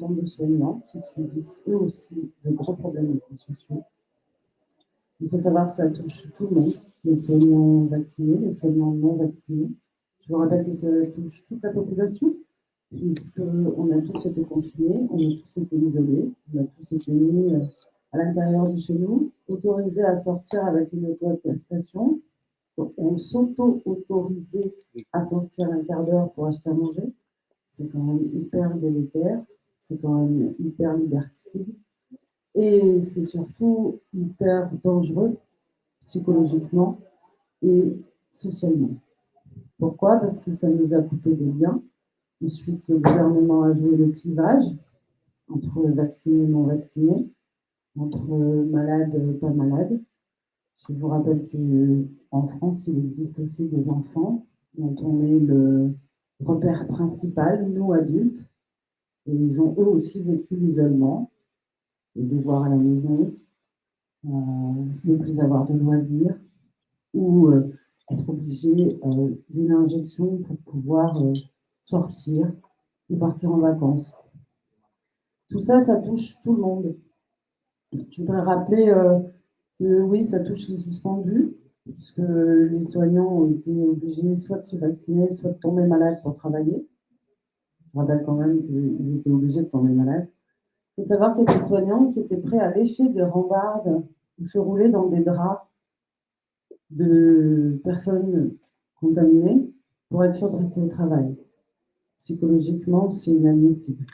certain nombre de soignants qui subissent eux aussi de gros problèmes sociaux. Il faut savoir que ça touche tout le monde, les soignants vaccinés, les soignants non vaccinés. Je vous rappelle que ça touche toute la population, puisqu'on a tous été confinés, on a tous été isolés, on a tous été mis à l'intérieur de chez nous, autorisés à sortir avec une auto-attestation. On s'auto-autorisait à sortir un quart d'heure pour acheter à manger. C'est quand même hyper délétère, c'est quand même hyper liberticide. Et c'est surtout hyper dangereux psychologiquement et socialement. Pourquoi? Parce que ça nous a coupé des liens. Ensuite, le gouvernement a joué le clivage entre vaccinés et non vaccinés, entre malades et pas malades. Je vous rappelle qu'en France, il existe aussi des enfants dont on est le repère principal, nous adultes, et ils ont eux aussi vécu l'isolement, les devoirs à la maison, ne plus avoir de loisirs, ou être obligé d'une injection pour pouvoir sortir ou partir en vacances. Tout ça, ça touche tout le monde. Je voudrais rappeler que oui, ça touche les suspendus, puisque les soignants ont été obligés soit de se vacciner, soit de tomber malades pour travailler. Je rappelle quand même qu'ils étaient obligés de tomber malades. Il faut savoir qu'il y a des soignants qui étaient prêts à lécher des rambardes ou se rouler dans des draps de personnes contaminées pour être sûr de rester au travail. Psychologiquement, c'est inadmissible.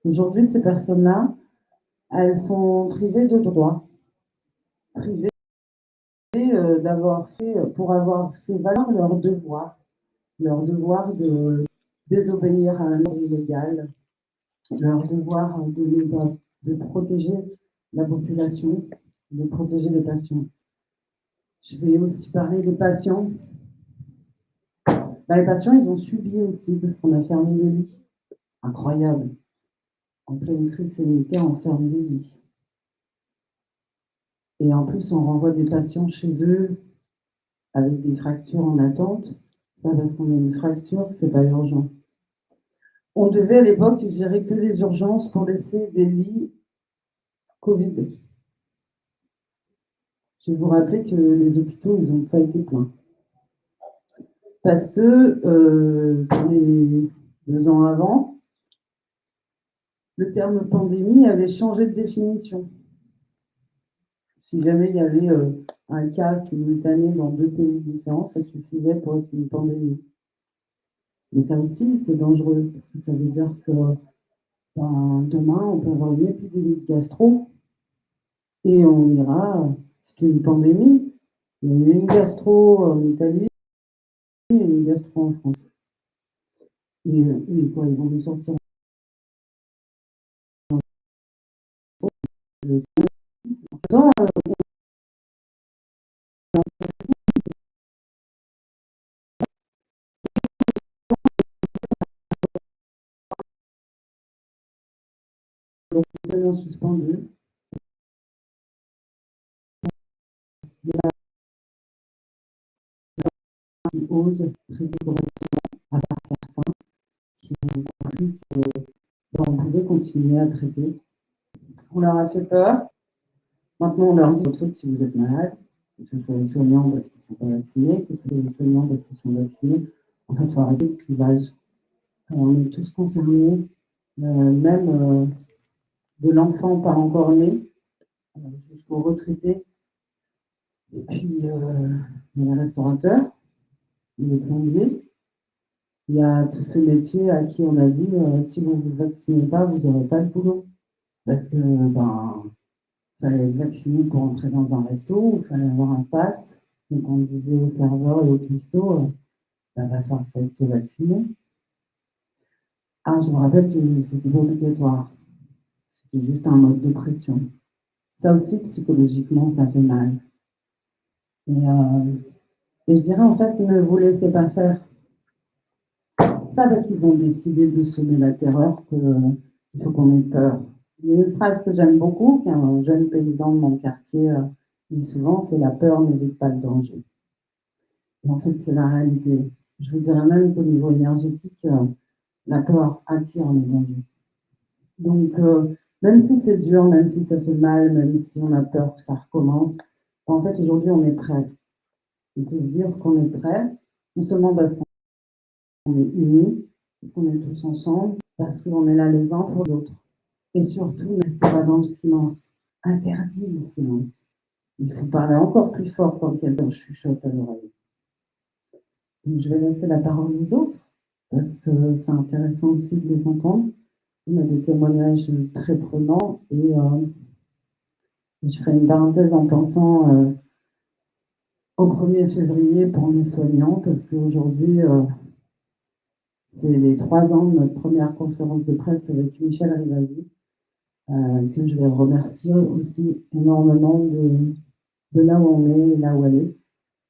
Aujourd'hui, ces personnes-là, elles sont privées de droits, privées pour avoir fait valoir leur devoir de désobéir à un ordre illégal, leur devoir de protéger la population, de protéger les patients. Je vais aussi parler des patients. Les patients, ils ont subi aussi parce qu'on a fermé les lits. Incroyable. En pleine crise sanitaire, on ferme les lits. Et en plus, on renvoie des patients chez eux avec des fractures en attente. C'est pas parce qu'on a une fracture que c'est pas urgent. On devait à l'époque gérer que les urgences pour laisser des lits Covid. Je vais vous rappeler que les hôpitaux, ils n'ont pas été pleins. Parce que les 2 ans avant, le terme pandémie avait changé de définition. Si jamais il y avait un cas simultané dans 2 pays différents, ça suffisait pour être une pandémie. Mais ça aussi, c'est dangereux, parce que ça veut dire que demain, on peut avoir une épidémie de gastro, et on ira, c'est une pandémie. Il y a eu une gastro en Italie et une gastro en France. Et quoi, ils vont nous sortir dans les enseignants suspendus. Il y a qui osent traiter correctement, à part certains qui ont compris qu'on pouvait continuer à traiter. On leur a fait peur. Maintenant, on leur dit votre faute si vous êtes malade, que ce soit les soignants parce qu'ils ne sont pas vaccinés, que ce soit les soignants parce qu'ils sont vaccinés. En fait, il faut arrêter le clivage. On est tous concernés, même de l'enfant pas encore né jusqu'aux retraités. Et puis, il y a les restaurateurs, les plombiers. Il y a tous ces métiers à qui on a dit si vous ne vous vaccinez pas, vous n'aurez pas de boulot. Parce que, il fallait être vacciné pour entrer dans un resto, il fallait avoir un pass. Donc, on disait aux serveurs et aux cuistots, va falloir peut-être te vacciner. Ah, je me rappelle que c'était pas obligatoire. C'était juste un mode de pression. Ça aussi, psychologiquement, ça fait mal. Et je dirais, en fait, ne vous laissez pas faire. C'est pas parce qu'ils ont décidé de semer la terreur qu'il faut qu'on ait peur. Il y a une phrase que j'aime beaucoup, qu'un jeune paysan de mon quartier dit souvent, c'est la peur n'évite pas le danger. Et en fait, c'est la réalité. Je vous dirais même qu'au niveau énergétique, la peur attire le danger. Donc, même si c'est dur, même si ça fait mal, même si on a peur que ça recommence, en fait, aujourd'hui, on est prêt. On peut se dire qu'on est prêt, non seulement parce qu'on est unis, parce qu'on est tous ensemble, parce qu'on est là les uns pour les autres. Et surtout, ne restez pas dans le silence. Interdit le silence. Il faut parler encore plus fort quand quelqu'un chuchote à l'oreille. Donc, je vais laisser la parole aux autres, parce que c'est intéressant aussi de les entendre. On a des témoignages très prenants et je ferai une parenthèse en pensant au 1er février pour mes soignants, parce qu'aujourd'hui, c'est les 3 ans de notre première conférence de presse avec Michel Rivasi, que je vais remercier aussi énormément de là où on est et là où elle est,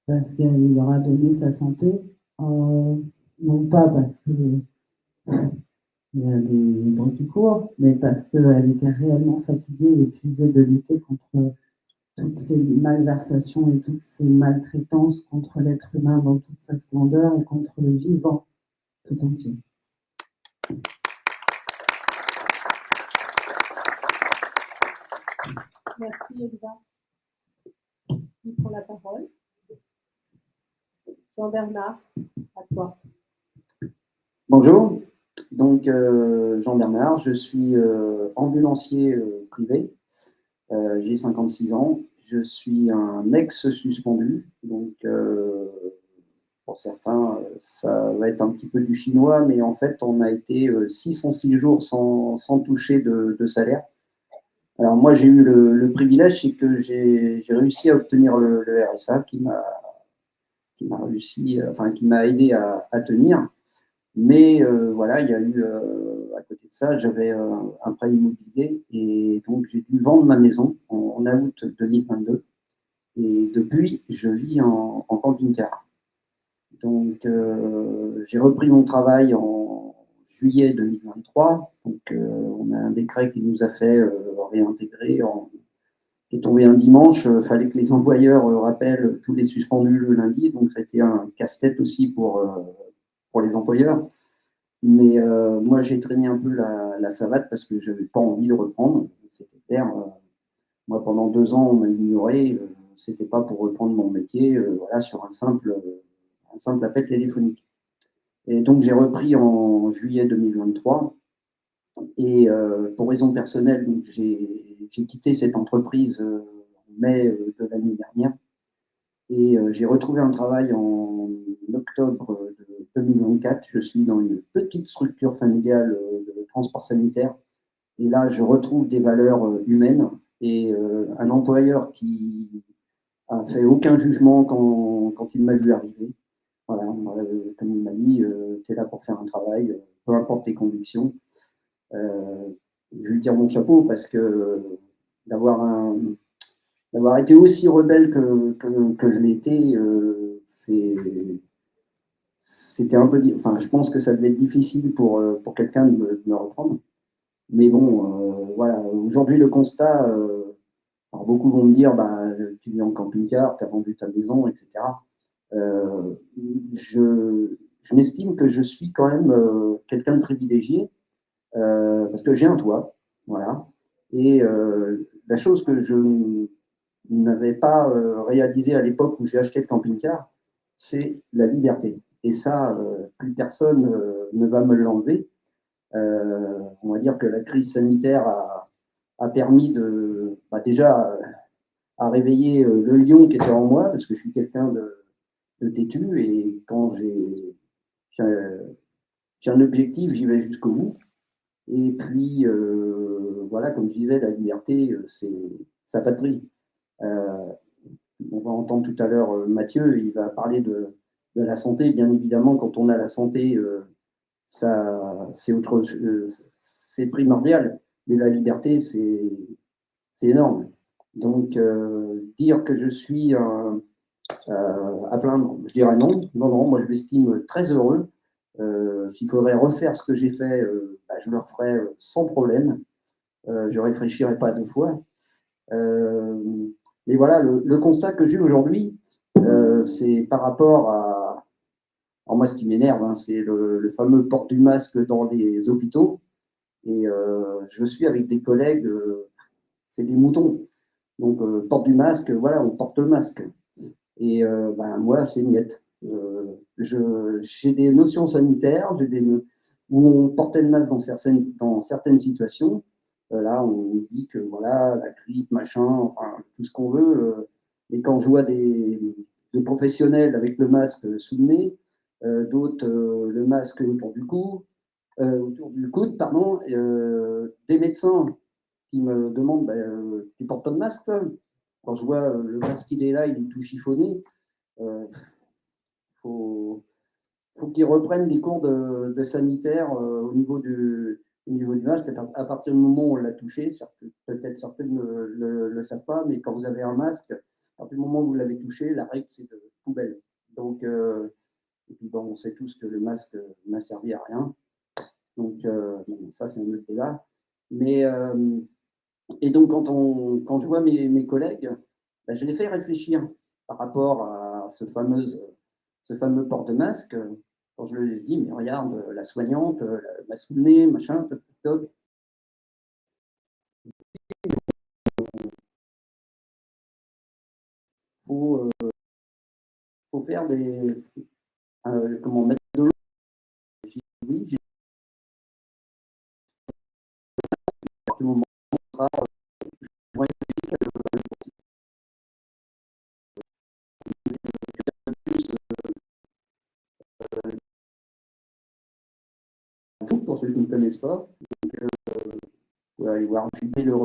parce qu'elle leur a donné sa santé, non pas parce que il y a des gens qui courent, mais parce qu'elle était réellement fatiguée et épuisée de lutter contre toutes ces malversations et toutes ces maltraitances contre l'être humain dans toute sa splendeur et contre le vivant tout entier. Merci Elsa. Qui prend la parole? Jean-Bernard, à toi. Bonjour, donc Jean-Bernard, je suis ambulancier privé, j'ai 56 ans, je suis un ex-suspendu, donc pour certains ça va être un petit peu du chinois, mais en fait on a été 606 jours sans toucher de salaire. Alors moi j'ai eu le privilège, c'est que j'ai réussi à obtenir le RSA qui m'a aidé à tenir. Mais voilà, il y a eu, à côté de ça, j'avais un prêt immobilier et donc j'ai dû vendre ma maison en août 2022. Et depuis, je vis en camping-car. Donc, j'ai repris mon travail en juillet 2023. Donc, on a un décret qui nous a fait réintégrer, qui est tombé un dimanche. Il fallait que les employeurs rappellent tous les suspendus le lundi. Donc, ça a été un casse-tête aussi pour les employeurs. Mais moi, j'ai traîné un peu la savate parce que je n'avais pas envie de reprendre. C'était clair. Moi, pendant 2 ans, on m'a ignoré. C'était pas pour reprendre mon métier voilà, sur un simple appel téléphonique. Et donc, j'ai repris en juillet 2023. Et pour raison personnelle, j'ai quitté cette entreprise en mai de l'année dernière. Et j'ai retrouvé un travail en octobre de 2024. Je suis dans une petite structure familiale de transport sanitaire. Et là, je retrouve des valeurs humaines et un employeur qui a fait aucun jugement quand il m'a vu arriver. Voilà, comme il m'a dit, tu es là pour faire un travail, peu importe tes convictions. Je lui tire mon chapeau parce que d'avoir été aussi rebelle que je l'ai été, c'était un peu. Enfin, je pense que ça devait être difficile pour quelqu'un de me reprendre. Mais bon, voilà. Aujourd'hui, le constat, alors beaucoup vont me dire, bah, tu vis en camping-car, tu as vendu ta maison, etc. Euh, je m'estime que je suis quand même quelqu'un de privilégié parce que j'ai un toit, voilà. Et la chose que je n'avais pas réalisé à l'époque où j'ai acheté le camping-car, c'est la liberté. Et ça, plus personne ne va me l'enlever. On va dire que la crise sanitaire a permis déjà à réveiller le lion qui était en moi, parce que je suis quelqu'un de têtu, et quand j'ai un objectif, j'y vais jusqu'au bout. Et puis, voilà, comme je disais, la liberté, ça patrie. On va entendre tout à l'heure Mathieu, il va parler de la santé. Bien évidemment, quand on a la santé, ça, c'est primordial, mais la liberté, c'est énorme. Donc, dire que je suis à plaindre, je dirais non. Non, non, moi je m'estime très heureux. S'il faudrait refaire ce que j'ai fait, bah, je le referais sans problème. Je ne réfléchirais pas 2 fois. Mais voilà, le constat que j'ai aujourd'hui, c'est par rapport à. Alors moi, ce qui m'énerve, hein, c'est le fameux port du masque dans les hôpitaux. Et je suis avec des collègues, c'est des moutons. Donc, porte du masque, voilà, on porte le masque. Et ben, moi, c'est niette. J'ai des notions sanitaires, où on portait le masque dans certaines situations. Là, on nous dit que voilà, la grippe, machin, enfin, tout ce qu'on veut. Mais quand je vois des professionnels avec le masque sous le nez, d'autres le masque autour du coude, pardon, des médecins qui me demandent bah, tu portes pas de masque, toi? Quand je vois le masque, il est là, il est tout chiffonné, faut, faut qu'ils reprennent des cours de sanitaire au niveau du masque. À partir du moment où on l'a touché, peut-être certaines ne le savent pas, mais quand vous avez un masque, à partir du moment où vous l'avez touché, la règle, c'est de poubelle. Donc, et puis bon, on sait tous que le masque n'a servi à rien. Donc, bon, ça, c'est un autre débat. Mais, et donc, quand je vois mes collègues, ben, je les fais réfléchir par rapport à ce fameux port de masque. Quand je leur dis, mais regarde, la soignante, la sous le nez, machin, toc, toc, toc. Faut, faut faire comment mettre de l'eau. J'ai dit, oui, j'ai à tout moment, ça, je vois plus, pour ceux qui ne connaissent pas. Donc, faut aller voir Juppé le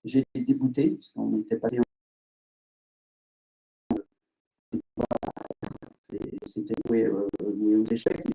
J'ai été dégoûté, parce qu'on était passé, c'était voué aux échecs.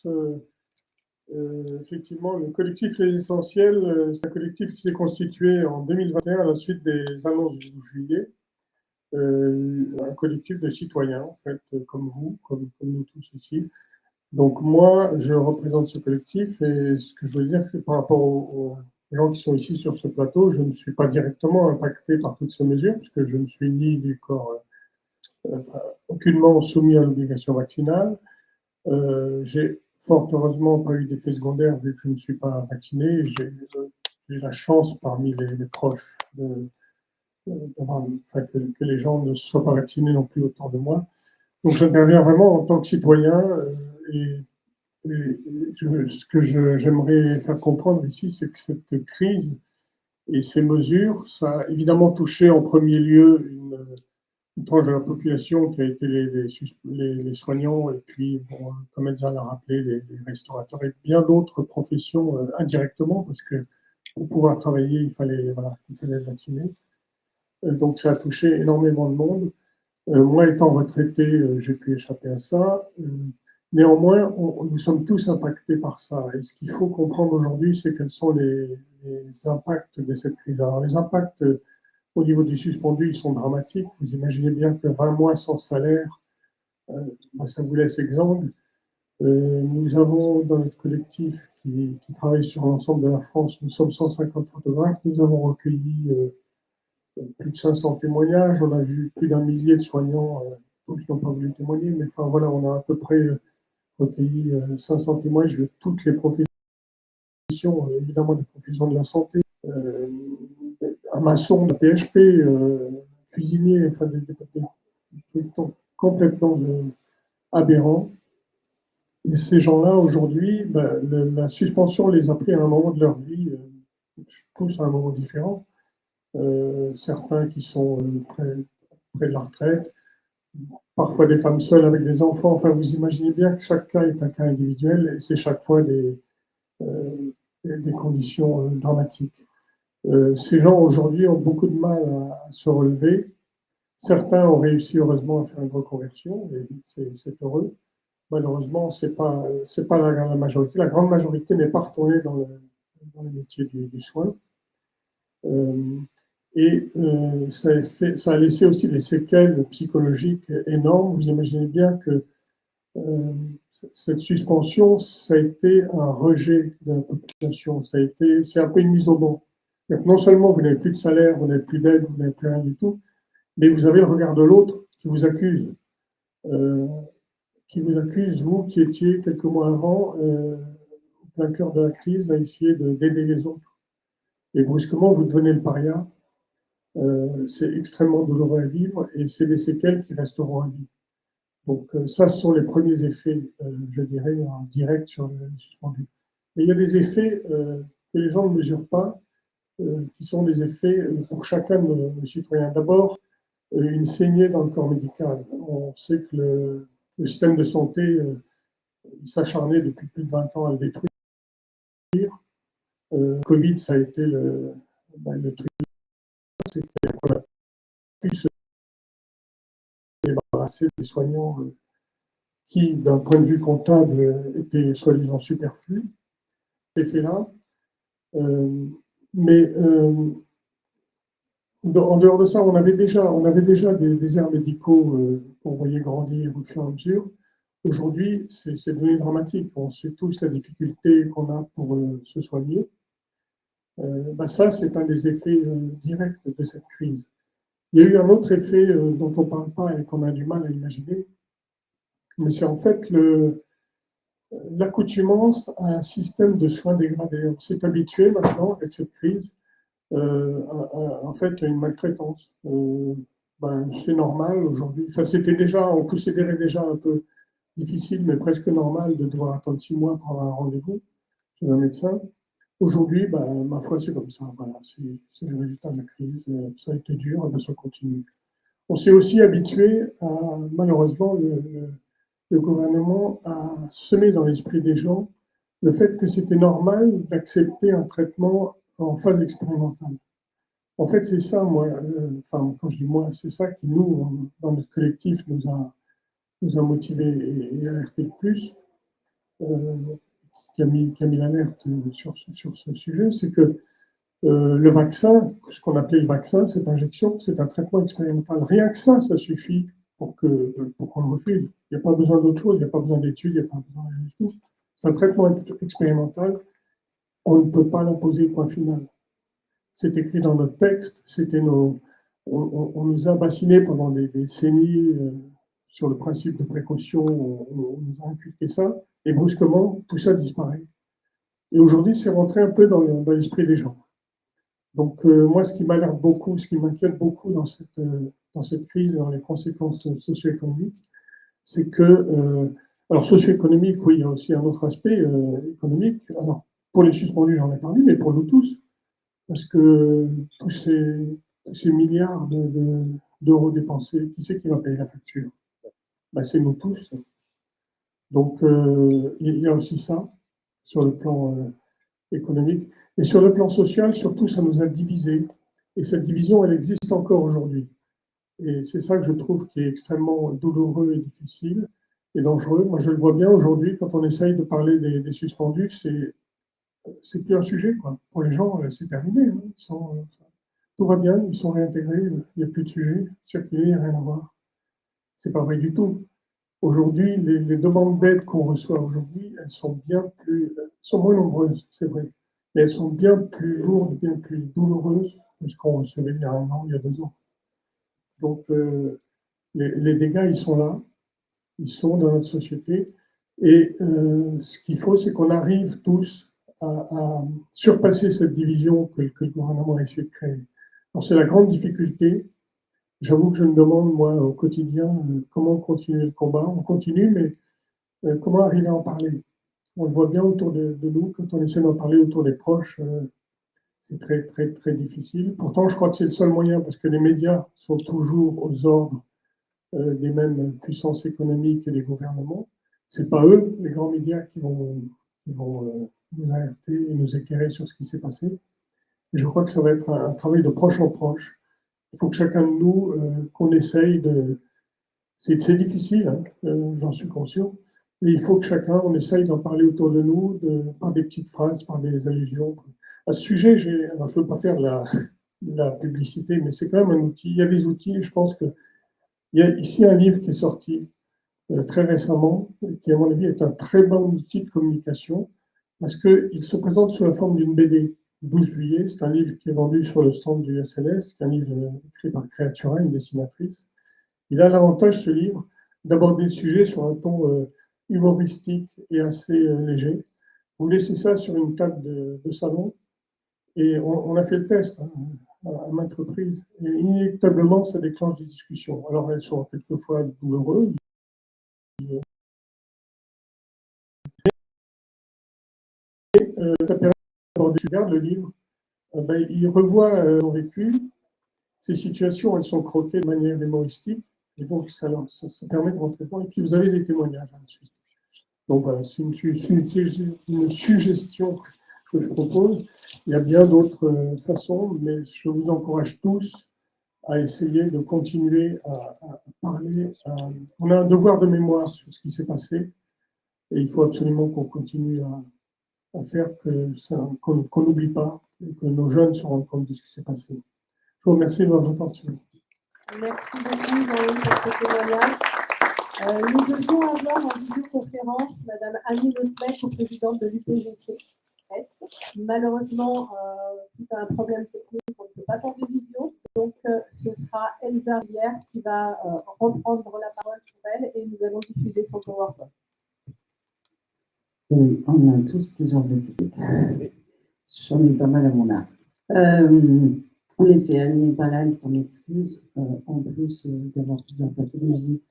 réponse. Effectivement, le collectif Les Essentiels, c'est un collectif qui s'est constitué en 2021 à la suite des annonces du 12 juillet. Un collectif de citoyens, en fait, comme vous, comme nous tous ici. Donc moi, je représente ce collectif et ce que je veux dire, c'est par rapport aux gens qui sont ici sur ce plateau, je ne suis pas directement impacté par toutes ces mesures, puisque je ne suis ni du corps aucunement soumis à l'obligation vaccinale. J'ai fort heureusement pas eu d'effet secondaire vu que je ne suis pas vacciné. J'ai eu la chance parmi les proches que les gens ne soient pas vaccinés non plus autour de moi. Donc j'interviens vraiment en tant que citoyen et ce que j'aimerais faire comprendre ici, c'est que cette crise et ces mesures, ça a évidemment touché en premier lieu une tranche de la population qui a été les soignants et puis, bon, comme Elsa l'a rappelé, les restaurateurs et bien d'autres professions indirectement, parce que pour pouvoir travailler, il fallait être vacciné. Donc ça a touché énormément de monde. Moi, étant retraité, j'ai pu échapper à ça. Néanmoins, nous sommes tous impactés par ça. Et ce qu'il faut comprendre aujourd'hui, c'est quels sont les impacts de cette crise. Alors, les impacts au niveau du suspendu, ils sont dramatiques. Vous imaginez bien que 20 mois sans salaire, ça vous laisse exsangue. Nous avons dans notre collectif qui travaille sur l'ensemble de la France, nous sommes 150 photographes, nous avons recueilli plus de 500 témoignages, on a vu plus d'un millier de soignants, tous n'ont pas voulu témoigner, mais enfin voilà, on a à peu près recueilli 500 témoignages de toutes les professions, évidemment des professions de la santé, un maçon, de PHP, cuisinier, enfin des trucs complètement aberrants. Et ces gens-là, aujourd'hui, la suspension les a pris à un moment de leur vie, tous à un moment différent. Certains qui sont près de la retraite, parfois des femmes seules avec des enfants. Enfin, vous imaginez bien que chaque cas est un cas individuel et c'est chaque fois des conditions dramatiques. Ces gens aujourd'hui ont beaucoup de mal à se relever. Certains ont réussi heureusement à faire une reconversion et c'est heureux. Malheureusement, c'est pas la majorité. La grande majorité n'est pas retournée dans le métier du soin. Ça a laissé aussi des séquelles psychologiques énormes. Vous imaginez bien que cette suspension, ça a été un rejet de la population. C'est un peu une mise au banc. Donc, non seulement vous n'avez plus de salaire, vous n'avez plus d'aide, vous n'avez plus rien du tout, mais vous avez le regard de l'autre qui vous accuse. Vous qui étiez quelques mois avant, au plein cœur de la crise, à essayer d'aider les autres. Et brusquement, vous devenez le paria. C'est extrêmement douloureux à vivre et c'est des séquelles qui resteront à vie. Donc ça, ce sont les premiers effets, je dirais, en direct sur le suspendu. Mais il y a des effets que les gens ne mesurent pas, qui sont des effets pour chacun de nos citoyens. D'abord, une saignée dans le corps médical. On sait que le système de santé s'acharnait depuis plus de 20 ans à le détruire. Covid, ça a été le truc, c'était qu'on a pu se débarrasser des soignants qui, d'un point de vue comptable, étaient soi-disant superflus. Cet effet-là. Mais en dehors de ça, on avait déjà des déserts médicaux qu'on voyait grandir au fur et à mesure. Aujourd'hui, c'est devenu dramatique. On sait tous la difficulté qu'on a pour se soigner. Ça, c'est un des effets directs de cette crise. Il y a eu un autre effet dont on ne parle pas et qu'on a du mal à imaginer, mais c'est en fait l'accoutumance à un système de soins dégradés. On s'est habitué maintenant, avec cette crise, en fait, à une maltraitance. C'est normal aujourd'hui. Enfin, on considérait déjà un peu difficile, mais presque normal de devoir attendre 6 mois pour avoir un rendez-vous chez un médecin. Aujourd'hui, ma foi, c'est comme ça. Voilà, c'est le résultat de la crise. Ça a été dur, et ça continue. On s'est aussi habitué à, malheureusement, le gouvernement a semé dans l'esprit des gens le fait que c'était normal d'accepter un traitement en phase expérimentale. En fait, c'est ça, moi, quand je dis moi, c'est ça qui, nous, dans notre collectif, nous a motivés et alertés le plus. qui a mis l'alerte sur ce sujet, c'est que le vaccin, ce qu'on appelait le vaccin, cette injection, c'est un traitement expérimental. Rien que ça suffit pour qu'on le refuse. Il n'y a pas besoin d'autre chose, il n'y a pas besoin d'études, il n'y a pas besoin de rien du tout. C'est un traitement expérimental, on ne peut pas l'imposer, point final. C'est écrit dans notre texte, on nous a bassinés pendant des décennies sur le principe de précaution, on nous a inculqué ça, et brusquement, tout ça disparaît. Et aujourd'hui, c'est rentré un peu dans l'esprit des gens. Donc, moi, ce qui m'alerte beaucoup, ce qui m'inquiète beaucoup dans cette crise, dans les conséquences socio-économiques, c'est que, alors socio-économique, oui, il y a aussi un autre aspect économique. Alors, pour les suspendus, j'en ai parlé, mais pour nous tous, parce que tous ces milliards d'euros dépensés, qui c'est qui va payer la facture? Ben, c'est nous tous. Donc, il y a aussi ça, sur le plan économique. Et sur le plan social, surtout, ça nous a divisés. Et cette division, elle existe encore aujourd'hui. Et c'est ça que je trouve qui est extrêmement douloureux et difficile et dangereux. Moi, je le vois bien aujourd'hui, quand on essaye de parler des suspendus, c'est plus un sujet, quoi. Pour les gens, c'est terminé. Hein. Tout va bien, ils sont réintégrés, il n'y a plus de sujet, circuler, il n'y a rien à voir. C'est pas vrai du tout. Aujourd'hui, les demandes d'aide qu'on reçoit aujourd'hui, elles sont sont moins nombreuses, c'est vrai, mais elles sont bien plus lourdes, bien plus douloureuses que ce qu'on recevait il y a 1 an, il y a 2 ans. Donc, les dégâts, ils sont là, ils sont dans notre société, et ce qu'il faut, c'est qu'on arrive tous à surpasser cette division que le gouvernement a essayé de créer. Alors, c'est la grande difficulté. J'avoue que je me demande, moi, au quotidien, comment continuer le combat. On continue, mais comment arriver à en parler? On le voit bien autour de nous, quand on essaie d'en parler autour des proches, c'est très, très, très difficile. Pourtant, je crois que c'est le seul moyen, parce que les médias sont toujours aux ordres des mêmes puissances économiques et des gouvernements. C'est pas eux, les grands médias, qui vont nous alerter et nous éclairer sur ce qui s'est passé. Et je crois que ça va être un travail de proche en proche. Il faut que chacun de nous, qu'on essaye de... C'est difficile, hein, j'en suis conscient, mais il faut que chacun, on essaye d'en parler autour de nous, par des petites phrases, par des allusions. À ce sujet, alors je ne veux pas faire la publicité, mais c'est quand même un outil. Il y a des outils, et je pense qu'il y a ici un livre qui est sorti très récemment, qui à mon avis est un très bon outil de communication, parce qu'il se présente sous la forme d'une BD. 12 juillet, c'est un livre qui est vendu sur le stand du SLS, c'est un livre écrit par Créatura, une dessinatrice. Il a l'avantage, ce livre, d'aborder le sujet sur un ton humoristique et assez léger. Vous laissez ça sur une table de salon, et on a fait le test à maintes reprises, et inéluctablement, ça déclenche des discussions. Alors, elles sont quelquefois douloureuses. Ça permet d'aborder, tu regardes le livre, il revoit son vécu. Ces situations, elles sont croquées de manière humoristique, et donc ça permet de rentrer dedans. Et puis vous avez des témoignages à la suite. Donc voilà, c'est une suggestion que je propose. Il y a bien d'autres façons, mais je vous encourage tous à essayer de continuer à parler. On a un devoir de mémoire sur ce qui s'est passé, et il faut absolument qu'on continue à faire qu'on n'oublie pas, et que nos jeunes se rendent compte de ce qui s'est passé. Je vous remercie de votre attention. Merci beaucoup, Jean-Louis, pour ce témoignage. Nous devions avoir en visioconférence Madame Annie Letlec, présidente de l'UPGC-S. Malheureusement, suite à un problème technique, on ne peut pas faire de visio. Donc, ce sera Elsa Rivière qui va reprendre la parole pour elle et nous allons diffuser son PowerPoint. Oui, on a tous plusieurs étiquettes. J'en ai pas mal à mon arc. En effet, Annie n'est pas là, elle s'en excuse, en plus d'avoir plusieurs pathologies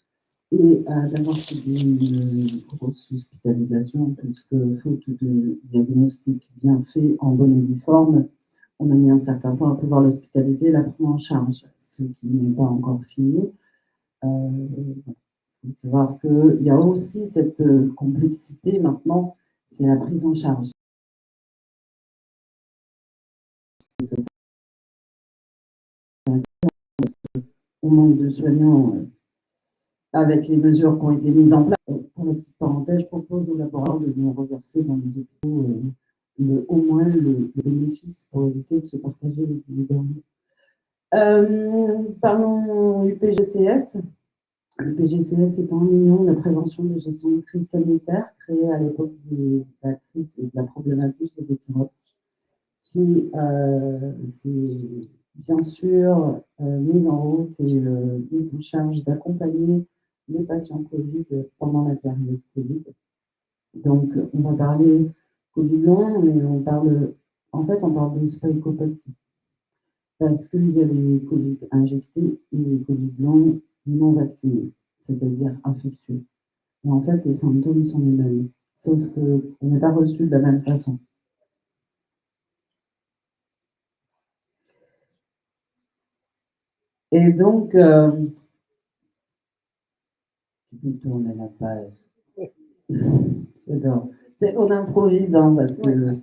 et d'avoir subi une grosse hospitalisation, puisque faute de diagnostic bien fait en bonne et due forme, on a mis un certain temps à pouvoir l'hospitaliser et la prendre en charge, ce qui n'est pas encore fini. Il faut savoir qu'il y a aussi cette complexité maintenant, c'est la prise en charge. On manque de soignants avec les mesures qui ont été mises en place. Pour la petite parenthèse, je propose aux laboratoires de nous reverser dans les hôpitaux au moins le bénéfice pour éviter de se partager les dividendes. Parlons UPGCS. Le PGCS étant l'Union de la prévention de gestion de crise sanitaire, créée à l'époque de la crise et de la problématique des vétérans, qui s'est bien sûr mise en route et mise en charge d'accompagner les patients Covid pendant la période Covid. Donc, on va parler Covid long, mais on parle de spike-opathie. Parce qu'il y a les Covid injectés et les Covid longs non vaccinés, c'est-à-dire infectieux. Et en fait, les symptômes sont les mêmes, sauf qu'on n'est pas reçu de la même façon. Et donc, tu peux tourner la page. J'adore. On improvise, hein, parce que. Ouais.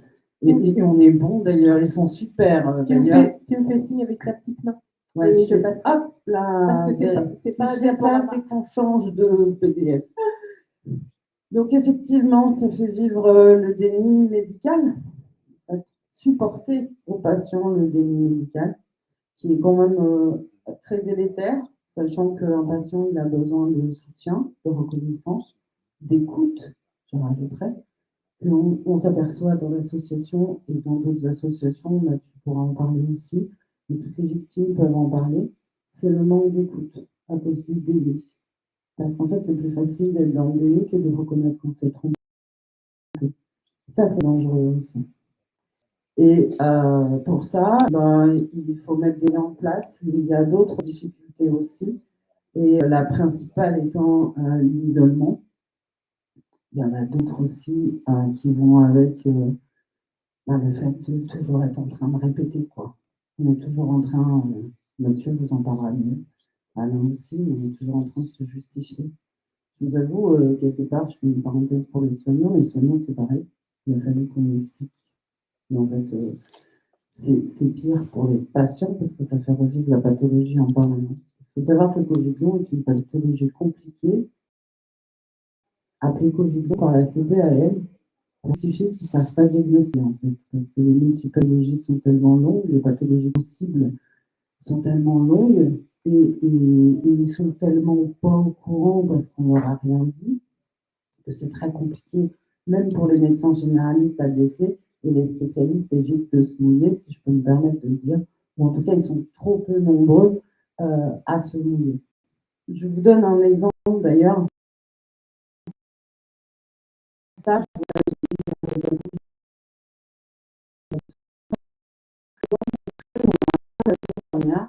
Et on est bon d'ailleurs, ils sont super. Tu me fais signe avec ta petite main. Ouais, je passe. Hop là. Parce que c'est pas un diaporama. Ça, c'est qu'on change de PDF. Donc effectivement, ça fait vivre le déni médical, supporter aux patients le déni médical, qui est quand même très délétère, sachant qu'un patient il a besoin de soutien, de reconnaissance, d'écoute, je rajouterais. On s'aperçoit dans l'association et dans d'autres associations, là tu pourras en parler aussi, et toutes les victimes peuvent en parler, c'est le manque d'écoute à cause du déni. Parce qu'en fait, c'est plus facile d'être dans le déni que de reconnaître qu'on s'est trompé. Ça, c'est dangereux aussi. Et pour ça, il faut mettre des liens en place. Il y a d'autres difficultés aussi. Et la principale étant l'isolement. Il y en a d'autres aussi qui vont avec le fait de toujours être en train de répéter, quoi. On est toujours en train, Mathieu vous en parlera mieux, Alain aussi, on est toujours en train de se justifier. Je vous avoue, quelque part, je fais une parenthèse pour les soignants c'est pareil. Il a fallu qu'on explique. Mais en fait, c'est pire pour les patients parce que ça fait revivre la pathologie en permanence. Il faut savoir que le Covid long est une pathologie compliquée, appelée Covid long par la CPAM, scientifiques qui ne savent pas diagnostiquer en fait, parce que les multipathologies sont tellement longues, les pathologies possibles sont tellement longues et ils sont tellement pas au courant parce qu'on leur a rien dit que c'est très compliqué, même pour les médecins généralistes à déceler, et les spécialistes évitent de se mouiller, si je peux me permettre de le dire, ou en tout cas, ils sont trop peu nombreux à se mouiller. Je vous donne un exemple d'ailleurs. Ça,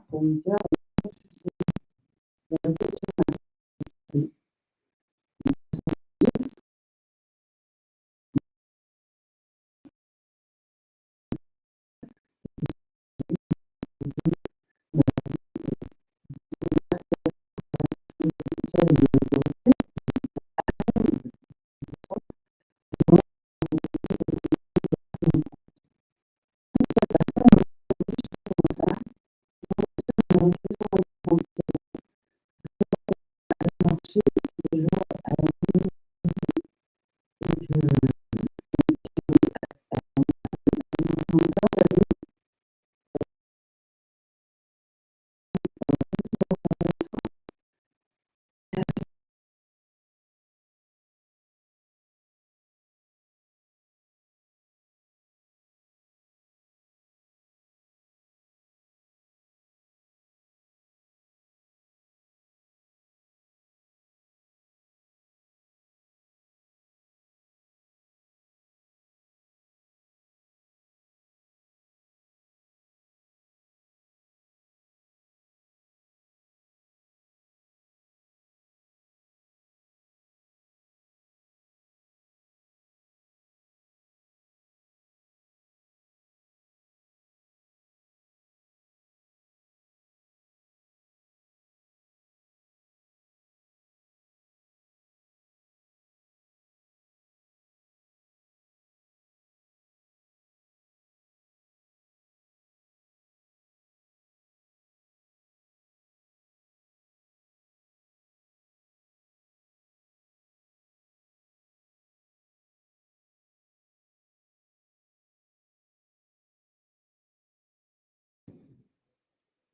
pour me dire,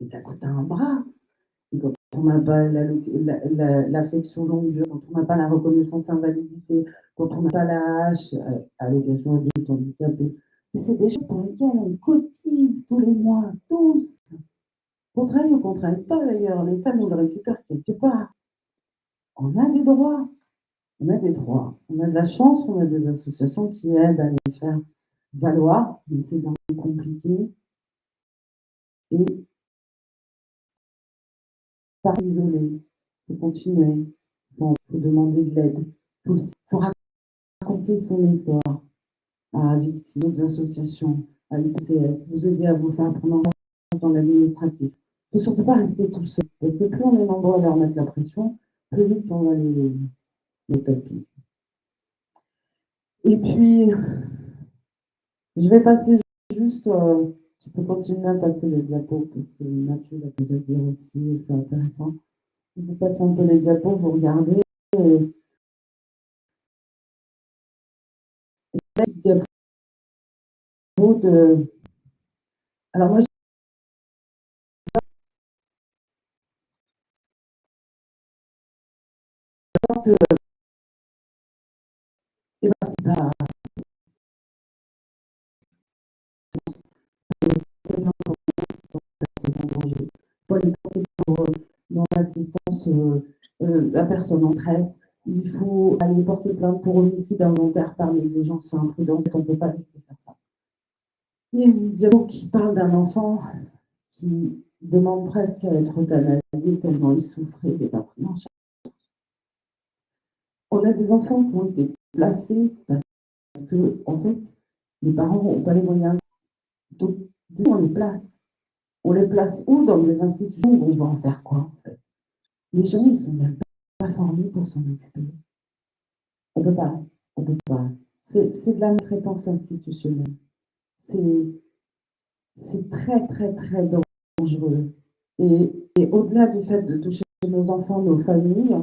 Et ça coûte un bras. Et quand on n'a pas l'affection longue durée, quand on n'a pas la reconnaissance invalidité, quand on n'a pas la hache, allocation adulte handicapé, c'est des choses pour lesquelles on cotise tous les mois, tous. Qu'on travaille ou qu'on ne travaille pas d'ailleurs, l'État nous le récupère quelque part. On a des droits. On a des droits. On a de la chance, on a des associations qui aident à les faire valoir, mais c'est dans le compliqué. Et pas isolé. Il faut continuer. Il faut demander de l'aide. Il faut raconter son histoire à victimes, d'autres associations, à l'IPCS, vous aider à vous faire prendre en compte dans l'administratif. Il ne faut surtout pas rester tout seul, parce que plus on est nombreux à leur mettre la pression, plus vite on va les taper. Et puis, je vais passer juste, tu peux continuer à passer les diapos, parce que Mathieu va vous dire aussi, et c'est intéressant. Vous passez un peu les diapos, vous regardez, et les diapos de... Alors moi, je pense que eh ben, c'est pas tellement pour personnes en danger. Il faut aller porter dans l'assistance la personne en tresse. Il faut aller porter plainte pour homicide involontaire par négligence ou imprudence. On ne peut pas laisser faire ça. Il y a une diapo qui parle d'un enfant qui demande presque à être euthanasié tellement il souffrait, il n'est pas pris en charge. On a des enfants qui ont été placés parce que, en fait, les parents n'ont pas les moyens. Donc, du coup, on les place. On les place où? Dans des institutions où on va en faire quoi, en fait? Les gens, ils ne sont même pas formés pour s'en occuper. On ne peut pas. On peut pas. C'est de la maltraitance institutionnelle. C'est très, très, très dangereux. Et au-delà du fait de toucher nos enfants, nos familles,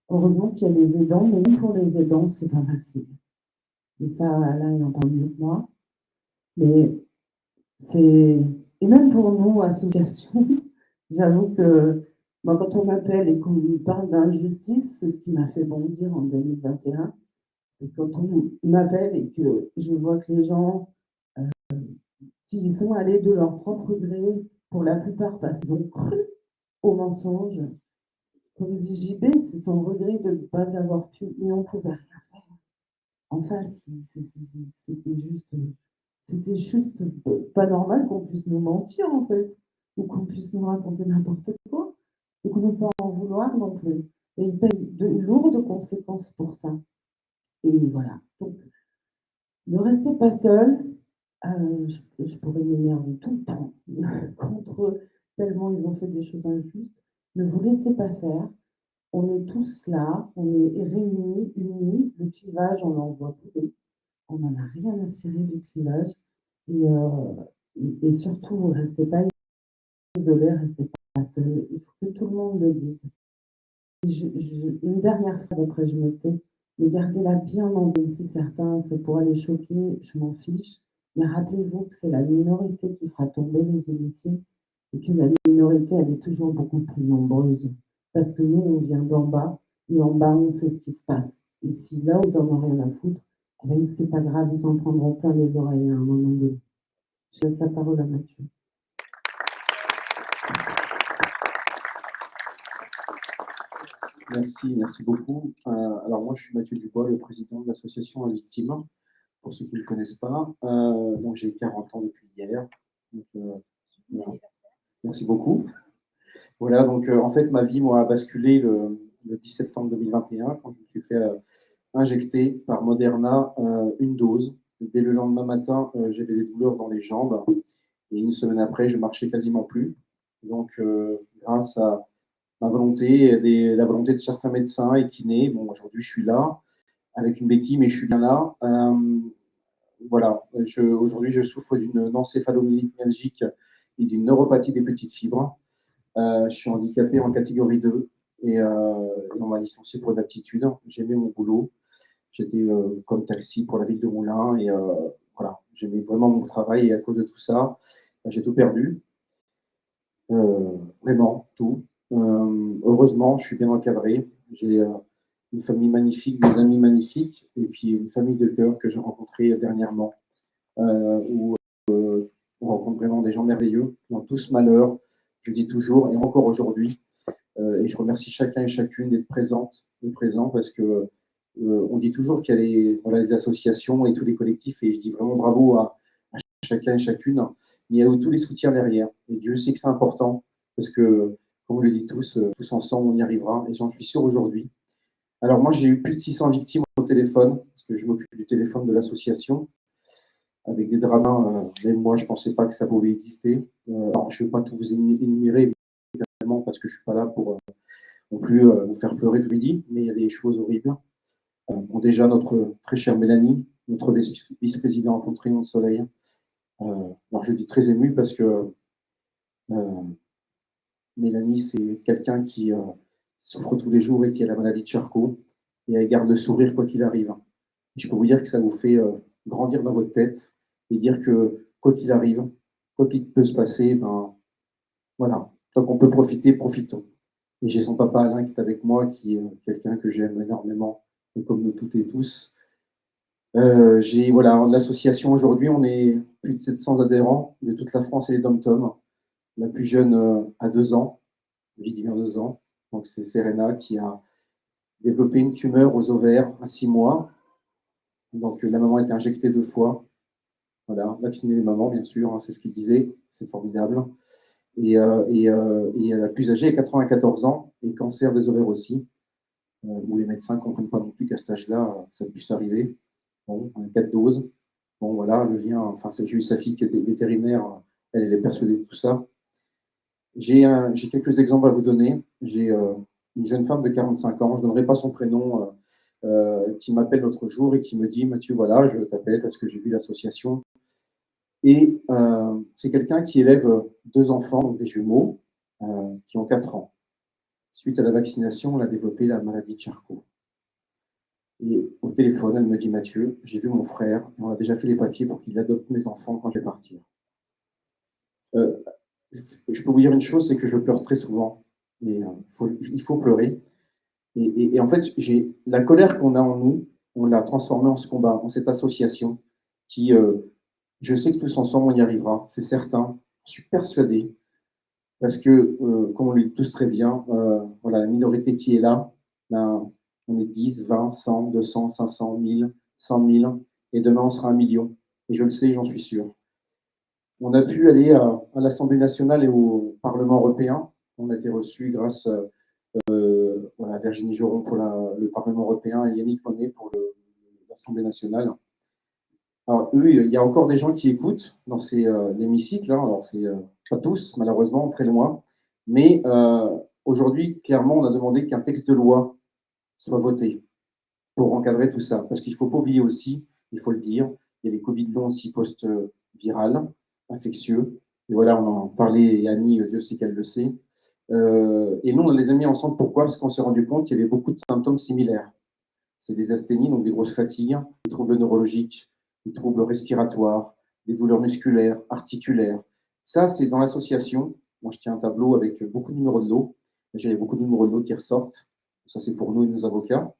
heureusement qu'il y a les aidants, mais même pour les aidants, c'est pas facile. Et ça, là, il en parle mieux que moi. Mais c'est. Et même pour nous, associations, j'avoue que moi, quand on m'appelle et qu'on me parle d'injustice, c'est ce qui m'a fait bondir en 2021. Et quand on m'appelle et que je vois que les gens qui sont allés de leur propre gré, pour la plupart parce qu'ils ont cru au mensonge, comme dit JB, c'est son regret de ne pas avoir pu, mais on ne pouvait rien faire. En face, c'était juste pas normal qu'on puisse nous mentir, en fait, ou qu'on puisse nous raconter n'importe quoi, et qu'on ne peut pas en vouloir non plus. Et ils payent de lourdes conséquences pour ça. Et voilà. Donc, ne restez pas seul. Je pourrais m'énerver tout le temps contre eux, tellement ils ont fait des choses injustes. Ne vous laissez pas faire. On est tous là, on est réunis, unis. Le clivage, on l'envoie tous. On n'en a rien à cirer du clivage. Et surtout, ne restez pas isolés, restez pas seuls. Il faut que tout le monde le dise. Une dernière phrase, après je me tais, mais gardez-la bien en vous. Si certains, ça pourrait les choquer, je m'en fiche. Mais rappelez-vous que c'est la minorité qui fera tomber les initiés et que la minorité, elle est toujours beaucoup plus nombreuse. Parce que nous, on vient d'en bas et en bas, on sait ce qui se passe. Et si là, ils n'en ont rien à foutre, eh bien, c'est pas grave, ils en prendront plein les oreilles à un moment donné. Je laisse la parole à Mathieu. Merci beaucoup. Alors moi, je suis Mathieu Dubois, le président de l'association à victimes, pour ceux qui ne me connaissent pas. Donc j'ai 40 ans depuis hier. Donc, voilà. Merci beaucoup. Voilà, donc en fait, ma vie a basculé le 10 septembre 2021 quand je me suis fait injecter par Moderna une dose. Dès le lendemain matin, j'avais des douleurs dans les jambes et une semaine après, je marchais quasiment plus. Donc, grâce à ma volonté, la volonté de certains médecins et kinés, bon, aujourd'hui, je suis là avec une béquille, mais je suis bien là. Voilà, aujourd'hui, je souffre d'une encéphalomyélite myalgique et d'une neuropathie des petites fibres. Je suis handicapé en catégorie 2 et on m'a licencié pour inaptitude. J'aimais mon boulot. J'étais comme taxi pour la ville de Moulins et voilà, j'aimais vraiment mon travail et à cause de tout ça, j'ai tout perdu. Vraiment, tout. Heureusement, je suis bien encadré. J'ai une famille magnifique, des amis magnifiques, et puis une famille de cœur que j'ai rencontrée dernièrement, où on rencontre vraiment des gens merveilleux, dans tout ce malheur, je dis toujours, et encore aujourd'hui. Et je remercie chacun et chacune d'être présente et présent, parce que on dit toujours qu'il y a voilà, les associations et tous les collectifs, et je dis vraiment bravo à chacun et chacune, mais il y a tous les soutiens derrière. Et Dieu sait que c'est important, parce que, comme on le dit tous ensemble, on y arrivera, et j'en suis sûr aujourd'hui. Alors moi, j'ai eu plus de 600 victimes au téléphone, parce que je m'occupe du téléphone de l'association, avec des dramas, même moi, je ne pensais pas que ça pouvait exister. Alors, je ne vais pas tout vous énumérer, évidemment, parce que je ne suis pas là pour non plus vous faire pleurer tout midi, mais il y a des choses horribles. Bon, déjà, notre très chère Mélanie, notre vice-présidente en Triomphe de Soleil. Alors, je dis très ému parce que Mélanie, c'est quelqu'un qui souffre tous les jours et qui a la maladie de Charcot, et elle garde le sourire quoi qu'il arrive. Et je peux vous dire que ça vous fait grandir dans votre tête et dire que quoi qu'il arrive, quoi qu'il peut se passer, ben voilà, tant qu'on peut profiter, profitons. Et j'ai son papa Alain qui est avec moi, qui est quelqu'un que j'aime énormément, et comme nous toutes et tous. J'ai voilà, l'association aujourd'hui, on est plus de 700 adhérents de toute la France et les dom-tom. La plus jeune a 2 ans, j'ai dit bien 2 ans. Donc c'est Serena qui a développé une tumeur aux ovaires à 6 mois. Donc la maman a été injectée 2 fois. Voilà, vacciner les mamans, bien sûr, hein, c'est ce qu'il disait, c'est formidable. Et la plus âgée a 94 ans, et cancer des ovaires aussi, où les médecins ne comprennent pas non plus qu'à cet âge-là, ça puisse arriver. Bon, 4 doses. Bon, voilà, le lien, enfin, j'ai eu sa fille qui était vétérinaire, elle est persuadée de tout ça. J'ai quelques exemples à vous donner. J'ai une jeune femme de 45 ans, je ne donnerai pas son prénom, qui m'appelle l'autre jour et qui me dit: Mathieu, voilà, je t'appelle parce que j'ai vu l'association. Et c'est quelqu'un qui élève 2 enfants, donc des jumeaux, qui ont 4 ans. Suite à la vaccination, elle a développé la maladie de Charcot. Et au téléphone, elle me dit: Mathieu, j'ai vu mon frère, et on a déjà fait les papiers pour qu'il adopte mes enfants quand je vais partir. Je peux vous dire une chose, c'est que je pleure très souvent. Et, il faut pleurer. Et en fait, la colère qu'on a en nous, on l'a transformée en ce combat, en cette association qui, je sais que tous ensemble, on y arrivera, c'est certain. Je suis persuadé, parce que, comme on le dit tous très bien, voilà, la minorité qui est là, ben, on est 10, 20, 100, 200, 500, 1000, 100 000, et demain on sera 1 million. Et je le sais, j'en suis sûr. On a pu aller à l'Assemblée nationale et au Parlement européen. On a été reçus grâce voilà, Virginie Joron pour le Parlement européen et Yannick Monet pour l'Assemblée nationale. Alors, eux, il y a encore des gens qui écoutent dans ces hémicycles. Hein. Alors, c'est pas tous, malheureusement, très loin. Mais aujourd'hui, clairement, on a demandé qu'un texte de loi soit voté pour encadrer tout ça. Parce qu'il ne faut pas oublier aussi, il faut le dire, il y a les Covid longs aussi post-virales, infectieux. Et voilà, on en parlait, et Annie, Dieu sait qu'elle le sait. Et nous, on les a mis ensemble. Pourquoi? Parce qu'on s'est rendu compte qu'il y avait beaucoup de symptômes similaires. C'est des asthénies, donc des grosses fatigues, des troubles neurologiques, des troubles respiratoires, des douleurs musculaires, articulaires. Ça, c'est dans l'association. Moi, je tiens un tableau avec beaucoup de numéros de lot. J'ai beaucoup de numéros de lot qui ressortent. Ça, c'est pour nous et nos avocats.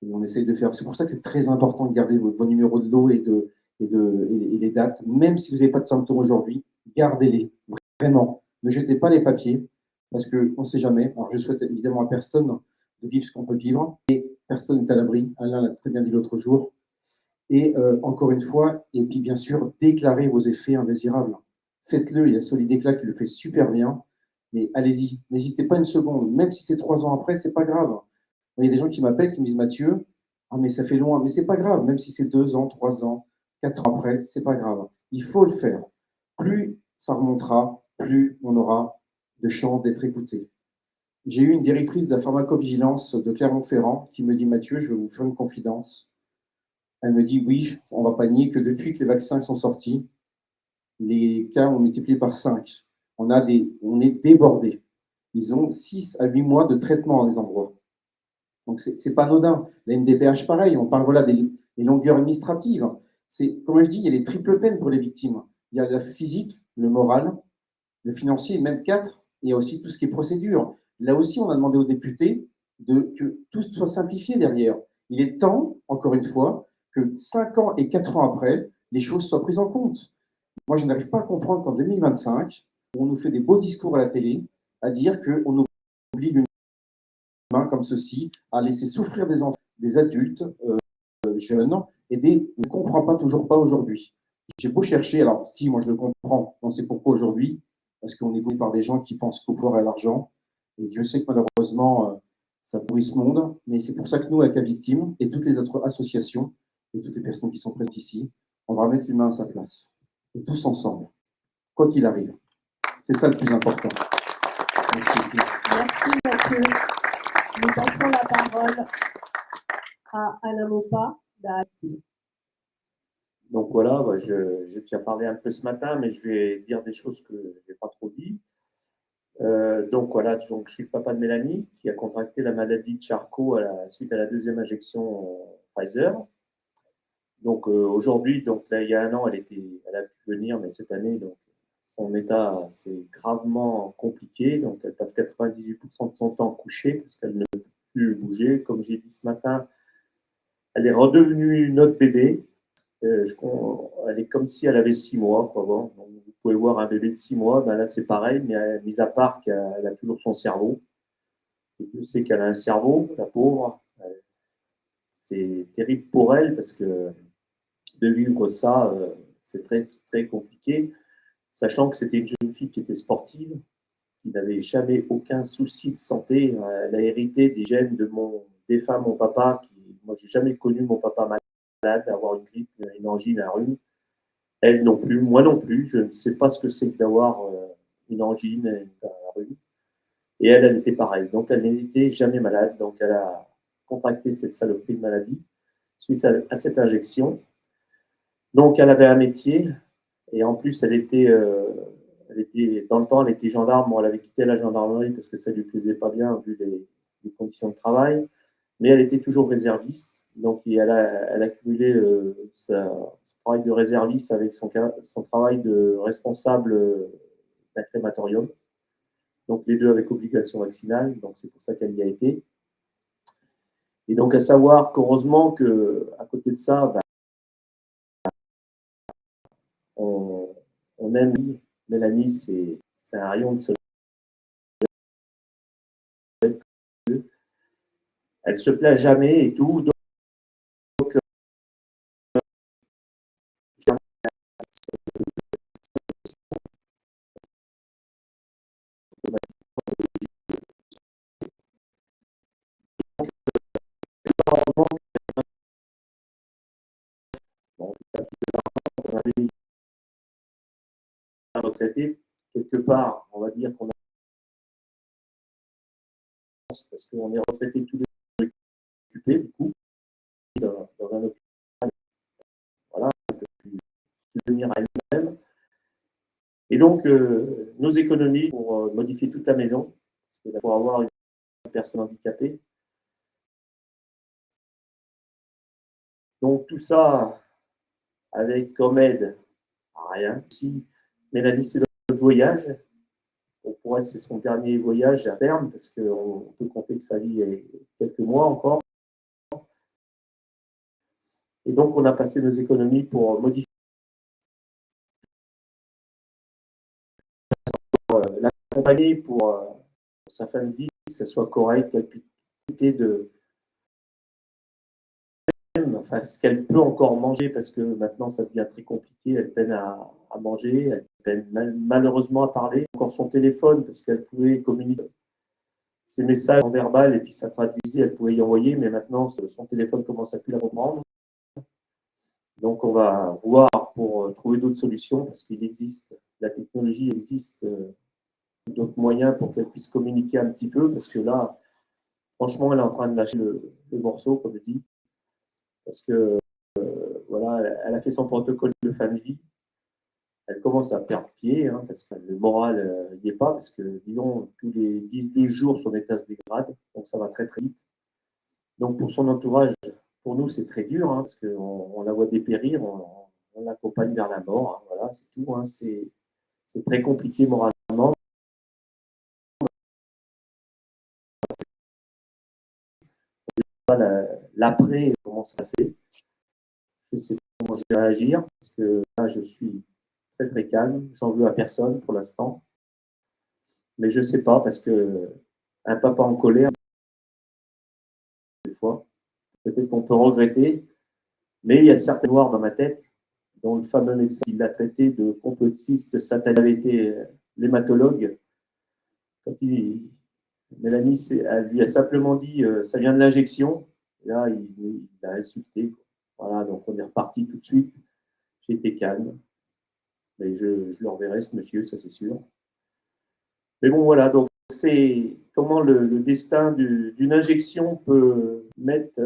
Et on essaye de faire. C'est pour ça que c'est très important de garder vos numéros de lot et les dates. Même si vous n'avez pas de symptômes aujourd'hui, gardez-les. Vraiment. Ne jetez pas les papiers, parce qu'on ne sait jamais. Alors, je souhaite évidemment à personne de vivre ce qu'on peut vivre, et personne n'est à l'abri. Alain l'a très bien dit l'autre jour. Et encore une fois, et puis bien sûr, déclarez vos effets indésirables. Faites-le, il y a Solidéclat qui le fait super bien, mais allez-y, n'hésitez pas une seconde, même si c'est 3 ans après, c'est pas grave. Il y a des gens qui m'appellent, qui me disent: Mathieu, ah mais ça fait loin, mais c'est pas grave, même si c'est 2 ans, 3 ans, 4 ans après, c'est pas grave. Il faut le faire. Plus ça remontera, plus on aura de chances d'être écouté. J'ai eu une directrice de la pharmacovigilance de Clermont-Ferrand qui me dit: Mathieu, je vais vous faire une confidence. Elle me dit: oui, on ne va pas nier que depuis que les vaccins sont sortis, les cas ont multiplié par 5. On est débordé. Ils ont 6 à 8 mois de traitement dans des endroits. Donc, ce n'est pas anodin. La MDPH, pareil, on parle voilà, des longueurs administratives. Comme je dis, il y a les triples peines pour les victimes. Il y a la physique, le moral Le financier, même 4. Il y a aussi tout ce qui est procédure. Là aussi, on a demandé aux députés que tout soit simplifié derrière. Il est temps, encore une fois, que 5 ans et 4 ans après, les choses soient prises en compte. Moi, je n'arrive pas à comprendre qu'en 2025, on nous fait des beaux discours à la télé à dire qu'on oblige une main comme ceci à laisser souffrir des enfants, des adultes jeunes, et on ne comprend pas, toujours pas aujourd'hui. J'ai beau chercher, alors si, moi je le comprends, on sait pourquoi aujourd'hui, parce qu'on est goûté par des gens qui pensent qu'au pouvoir et à l'argent, et Dieu sait que malheureusement, ça pourrit ce monde, mais c'est pour ça que nous, avec la victime, et toutes les autres associations, et toutes les personnes qui sont présentes ici, on va remettre l'humain à sa place, et tous ensemble, quoi qu'il arrive. C'est ça le plus important. Merci. Merci Mathieu. Nous passons la parole à Alain Mopa d'Active. Donc voilà, j'ai déjà parlé un peu ce matin, mais je vais dire des choses que je n'ai pas trop dit. Donc voilà, donc, je suis le papa de Mélanie qui a contracté la maladie de Charcot suite à la deuxième injection Pfizer. Donc aujourd'hui, donc là, il y a un an, elle a pu venir, mais cette année, donc son état s'est gravement compliqué. Donc elle passe 98% de son temps couchée parce qu'elle ne peut plus bouger. Comme j'ai dit ce matin, elle est redevenue notre bébé. Elle est comme si elle avait 6 mois. Quoi, bon. Donc, vous pouvez voir un bébé de 6 mois, ben là c'est pareil, mais mis à part qu'elle a toujours son cerveau. Et Dieu sait qu'elle a un cerveau, la pauvre. C'est terrible pour elle parce que de vivre ça, c'est très, très compliqué, sachant que c'était une jeune fille qui était sportive, qui n'avait jamais aucun souci de santé. Elle a hérité des gènes de mon défunt, mon papa. Moi, j'ai jamais connu mon papa malade, avoir une grippe, une angine, un rhume. Elle non plus, moi non plus. Je ne sais pas ce que c'est que d'avoir une angine, un rhume. Et elle était pareille. Donc, elle n'était jamais malade. Donc, elle a contracté cette saloperie de maladie suite à cette injection. Donc, elle avait un métier. Et en plus, elle était dans le temps, elle était gendarme. Bon, elle avait quitté la gendarmerie parce que ça ne lui plaisait pas bien vu les conditions de travail. Mais elle était toujours réserviste. Donc, elle a cumulé son travail de réserviste avec son travail de responsable d'un crématorium. Donc, les deux avec obligation vaccinale. Donc, c'est pour ça qu'elle y a été. Et donc, à savoir qu'heureusement qu'à côté de ça, on aime Mélanie, c'est un rayon de soleil. Elle se plaint jamais et tout. Donc bon, on avait mis un retraité. Quelque part, on va dire qu'on a parce qu'on est retraité tous les deux occupés, du coup, dans un hôpital. Voilà, on ne peut plus subvenir à elle-même. Et donc, nos économies pour modifier toute la maison, parce que pour avoir une personne handicapée. Donc, tout ça avec comme aide, rien. Si Mélanie, c'est notre voyage. Pour elle, c'est son dernier voyage à terme, parce qu'on peut compter que sa vie est quelques mois encore. Et donc, on a passé nos économies pour modifier l'accompagner pour sa fin de vie, que ça soit correct, qu'elle puisse profiter de enfin, ce qu'elle peut encore manger, parce que maintenant, ça devient très compliqué. Elle peine à manger, elle peine malheureusement à parler. Encore son téléphone, parce qu'elle pouvait communiquer ses messages en verbal, et puis ça traduisait, elle pouvait y envoyer, mais maintenant, son téléphone commence à plus la comprendre. Donc, on va voir pour trouver d'autres solutions, parce qu'il existe, la technologie existe, d'autres moyens pour qu'elle puisse communiquer un petit peu, parce que là, franchement, elle est en train de lâcher le morceau, comme je dis, parce que voilà, elle a fait son protocole de fin de vie. Elle commence à perdre pied, hein, parce que le moral n'y est pas, parce que, disons, tous les 10-12 jours, son état se dégrade, donc ça va très très vite. Donc pour son entourage, pour nous, c'est très dur, hein, parce qu'on la voit dépérir, on l'accompagne vers la mort, hein, voilà, c'est tout. Hein, c'est très compliqué moralement. l'après, comment ça se passer. Je ne sais pas comment je vais réagir, parce que là, je suis très très calme. J'en veux à personne pour l'instant. Mais je ne sais pas, parce que un papa en colère, des fois, peut-être qu'on peut regretter, mais il y a certaines noirs dans ma tête, dont le fameux médecin qui l'a traité de complotiste, sataniste, avait été l'hématologue. Quand Mélanie elle lui a simplement dit ça vient de l'injection. Et là, il a insulté. Voilà, donc on est reparti tout de suite. J'ai été calme. Mais je le reverrai, ce monsieur, ça c'est sûr. Mais bon, voilà, donc c'est comment le destin d'une injection peut mettre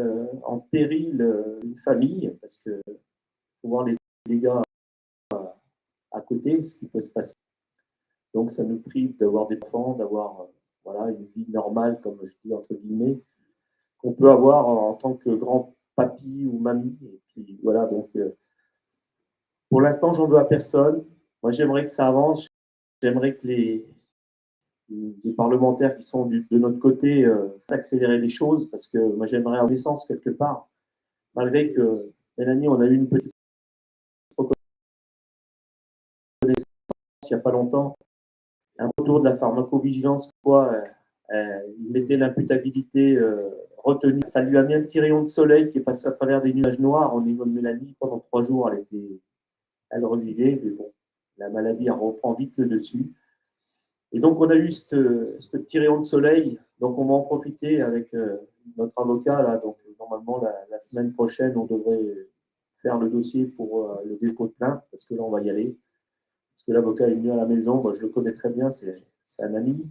en péril une famille, parce que faut voir les dégâts à côté, ce qui peut se passer. Donc ça nous prive d'avoir des enfants, d'avoir voilà, une vie normale, comme je dis entre guillemets, qu'on peut avoir en tant que grand papy ou mamie. Et puis voilà, donc pour l'instant, j'en veux à personne. Moi, j'aimerais que ça avance. J'aimerais que les parlementaires qui sont de notre côté accélérer les choses, parce que moi, j'aimerais avoir naissance quelque part. Malgré que, Mélanie, on a eu une petite reconnaissance il n'y a pas longtemps, un retour de la pharmacovigilance, quoi, il mettait l'imputabilité retenue. Ça lui a mis un petit rayon de soleil qui est passé à travers des nuages noirs au niveau de Mélanie. Pendant 3 jours, elle revivait, mais bon, la maladie elle reprend vite le dessus. Et donc, on a eu ce petit rayon de soleil. Donc, on va en profiter avec notre avocat. Là. Donc, normalement, la semaine prochaine, on devrait faire le dossier pour le dépôt de plainte, parce que là, on va y aller. Parce que l'avocat est venu à la maison. Moi, je le connais très bien. C'est un ami.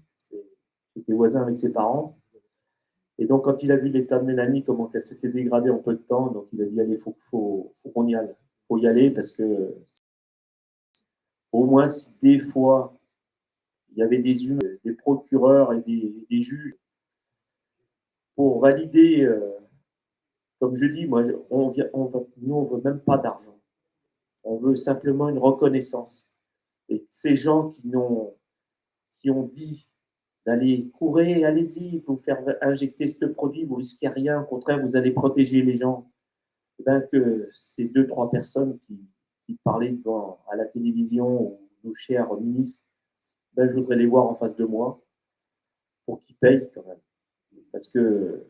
J'étais voisin avec ses parents. Et donc, quand il a vu l'état de Mélanie, comment elle s'était dégradée en peu de temps, donc il a dit, allez, faut qu'on y aille. Il faut y aller parce que, au moins, si des fois, il y avait des humains, des procureurs et des juges pour valider, comme je dis, moi, nous, on veut même pas d'argent. On veut simplement une reconnaissance. Et ces gens qui ont dit d'aller courir, allez-y, vous faire injecter ce produit, vous risquez rien, au contraire, vous allez protéger les gens. Et bien que ces 2-3 personnes qui parlaient à la télévision, ou nos chers ministres, ben, je voudrais les voir en face de moi pour qu'ils payent quand même. Parce que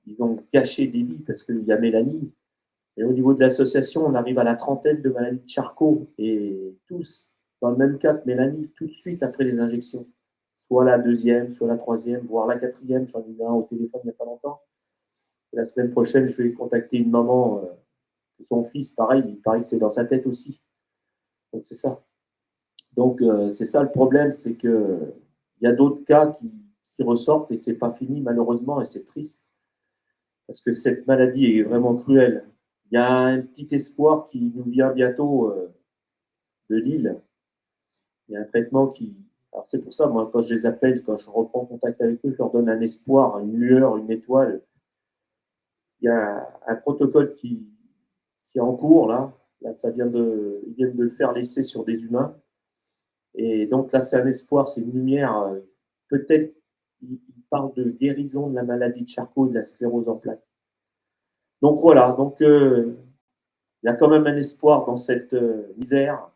ils ont gâché des vies, parce qu'il y a Mélanie. Et au niveau de l'association, on arrive à la 30aine de maladies de Charcot, et tous dans le même cas que Mélanie, tout de suite après les injections. Soit la 2e, soit la 3e, voire la 4e. J'en ai eu un au téléphone il n'y a pas longtemps. Et la semaine prochaine, je vais contacter une maman, son fils, pareil, il paraît que c'est dans sa tête aussi. Donc c'est ça. Donc c'est ça le problème, c'est qu'il y a d'autres cas qui ressortent et c'est pas fini malheureusement et c'est triste. Parce que cette maladie est vraiment cruelle. Il y a un petit espoir qui nous vient bientôt de Lille. Il y a un traitement qui... Alors c'est pour ça, moi, quand je les appelle, quand je reprends contact avec eux, je leur donne un espoir, une lueur, une étoile. Il y a un protocole qui est en cours, là. Là, ils viennent de le faire l'essai sur des humains. Et donc là, c'est un espoir, c'est une lumière. Peut-être, il parle de guérison de la maladie de Charcot et de la sclérose en plaques. Donc voilà, donc il y a quand même un espoir dans cette misère.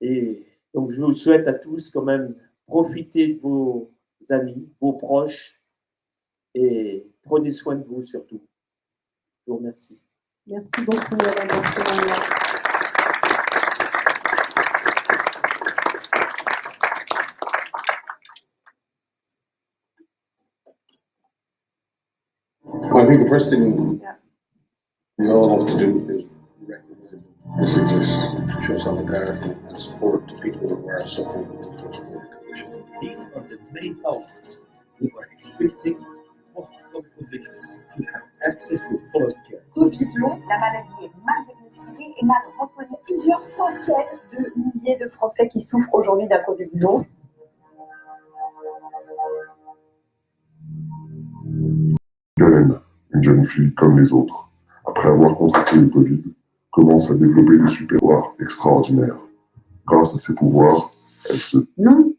Et donc je vous souhaite à tous quand même profiter de vos amis, vos proches et prenez soin de vous surtout. Je vous remercie. Merci beaucoup, Madame Marcelin. I think the first thing we all have to do is recognize this exists, show solidarity and support to people who are suffering from this respiratory condition. These are the main outlets who are experiencing post-COVID conditions should have access to follow-up care. Covid long, la maladie est mal diagnostiquée et mal reconnue. Plusieurs centaines de milliers de Français qui souffrent aujourd'hui d'un Covid long. Galène, une jeune fille comme les autres, après avoir contracté le Covid, commence à développer des super-pouvoirs extraordinaires. Grâce à ses pouvoirs, elle se... Non,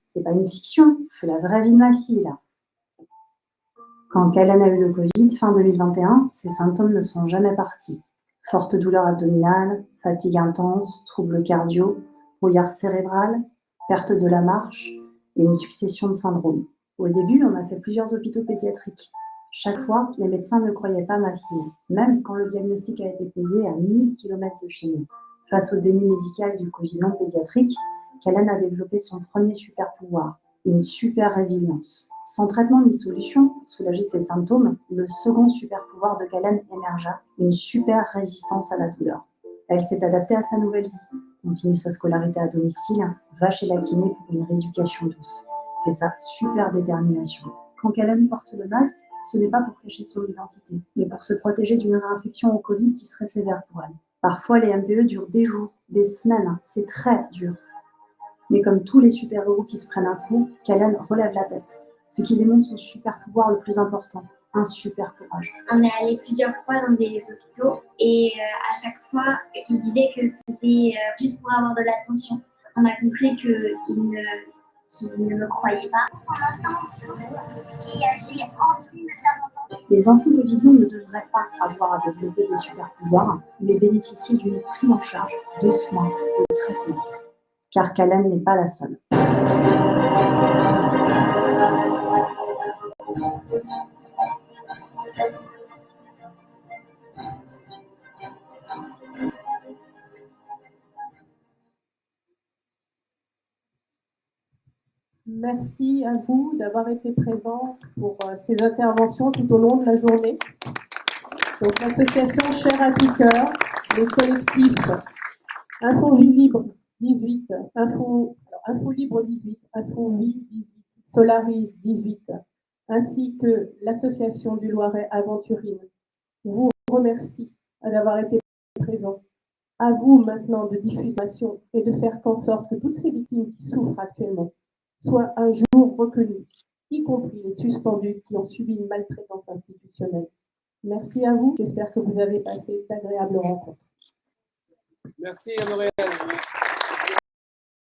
c'est pas une fiction, c'est la vraie vie de ma fille, là. Quand Kalen a eu le Covid, fin 2021, ses symptômes ne sont jamais partis. Forte douleur abdominale, fatigue intense, troubles cardio, brouillard cérébral, perte de la marche et une succession de syndromes. Au début, on a fait plusieurs hôpitaux pédiatriques. Chaque fois, les médecins ne croyaient pas ma fille, même quand le diagnostic a été posé à 1000 km de chez nous. Face au déni médical du Covid long pédiatrique, Kalen a développé son premier super pouvoir, une super résilience. Sans traitement ni solution pour soulager ses symptômes, le second super pouvoir de Kalen émergea, une super résistance à la douleur. Elle s'est adaptée à sa nouvelle vie, continue sa scolarité à domicile, va chez la kiné pour une rééducation douce. C'est sa super détermination. Quand Kalen porte le masque, ce n'est pas pour cacher son identité, mais pour se protéger d'une réinfection au Covid qui serait sévère pour elle. Parfois, les MPE durent des jours, des semaines, c'est très dur. Mais comme tous les super-héros qui se prennent un coup, Kalen relève la tête, ce qui démontre son super pouvoir le plus important, un super courage. On est allé plusieurs fois dans des hôpitaux et à chaque fois, ils disaient que c'était juste pour avoir de l'attention. On a compris qu'ils ne me croyaient pas. Pour l'instant, j'ai envie de faire longtemps. Les enfants Covid long ne devraient pas avoir à développer des super pouvoirs, mais bénéficier d'une prise en charge, de soins, de traitements. Car Kalen n'est pas la seule. Merci à vous d'avoir été présents pour ces interventions tout au long de la journée. Donc l'association Chair à tout cœur, les collectifs Info Vie Libre 18, Info Libre 18, Info Vie 18, Solaris 18, ainsi que l'association du Loiret Aventurine vous remercie d'avoir été présents. À vous maintenant de diffusion et de faire en sorte que toutes ces victimes qui souffrent actuellement soient un jour reconnues, y compris les suspendus qui ont subi une maltraitance institutionnelle. Merci à vous, j'espère que vous avez passé d'agréables rencontres. Merci Anne-Aurélie.